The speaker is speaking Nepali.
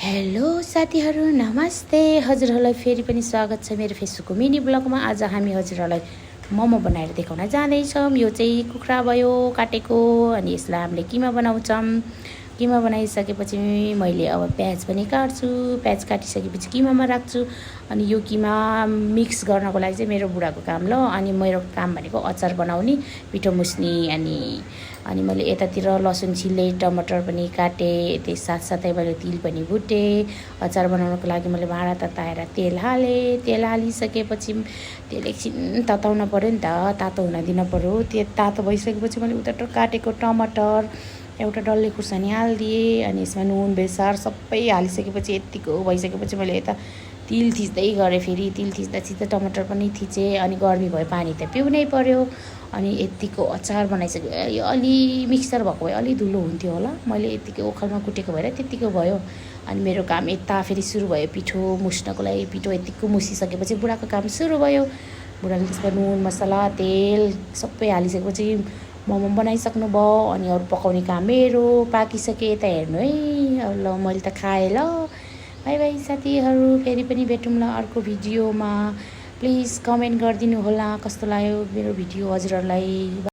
हेलो साथीहरू नमस्ते। हजुरहरूलाई फेरि पनि स्वागत छ मेरो फेसबुकको मिनी ब्लगमा। आज हामी हजुरहरूलाई मोमो बनाएर देखाउन जाँदैछौँ। यो चाहिँ कुखुरा भयो काटेको, अनि यसलाई हामीले किमा बनाउँछौँ। किमा बनाइसकेपछि मैले अब प्याज पनि काट्छु। प्याज काटिसकेपछि किमामा राख्छु। अनि यो किमा मिक्स गर्नको लागि चाहिँ मेरो बुढाको काम ल। अनि मेरो काम भनेको अचार बनाउने, पिठो मुस्ने। अनि मैले यतातिर लसुन छिले, टमाटर पनि काटेँ। त्यस साथसाथै मैले तिल पनि भुटेँ। अचार बनाउनको लागि मैले भाँडा तताएर तेल हालेँ। तेल हालिसकेपछि तेल एकछिन तताउन पऱ्यो नि त, तातो हुन दिन पऱ्यो। त्यो तातो भइसकेपछि मैले उता काटेको टमाटर एउटा डल्ले खुर्सानी हालिदिएँ। अनि यसमा नुन बेसार सबै हालिसकेपछि यत्तिको भइसकेपछि मैले यता तिल थिच्दै गरेँ। फेरि तिल थिच्दा टमाटर पनि थिचेँ। अनि गर्मी भयो, पानी त पिउनै पऱ्यो। अनि यत्तिको अचार बनाइसक्यो। यो अलि मिक्सर भएको भए अलि धुलो हुन्थ्यो होला, मैले यत्तिकै ओखलमा कुटेको भएर त्यत्तिको भयो। अनि मेरो काम यता फेरि सुरु भयो पिठो मुस्नको लागि। पिठो यत्तिको मुसिसकेपछि बुढाको काम सुरु भयो। बुढाले त्यसमा नुन मसला तेल सबै हालिसकेपछि मोमो बनाइसक्नु भयो। अनि अरू पकाउने काम मेरो पाकिसके। यता हेर्नु है, अब ल मैले त खाएँ ल। बाई बाई साथीहरू, फेरि पनि भेटौँला अर्को भिडियोमा। प्लिज कमेन्ट गरिदिनु होला कस्तो लाग्यो मेरो भिडियो हजुरहरूलाई।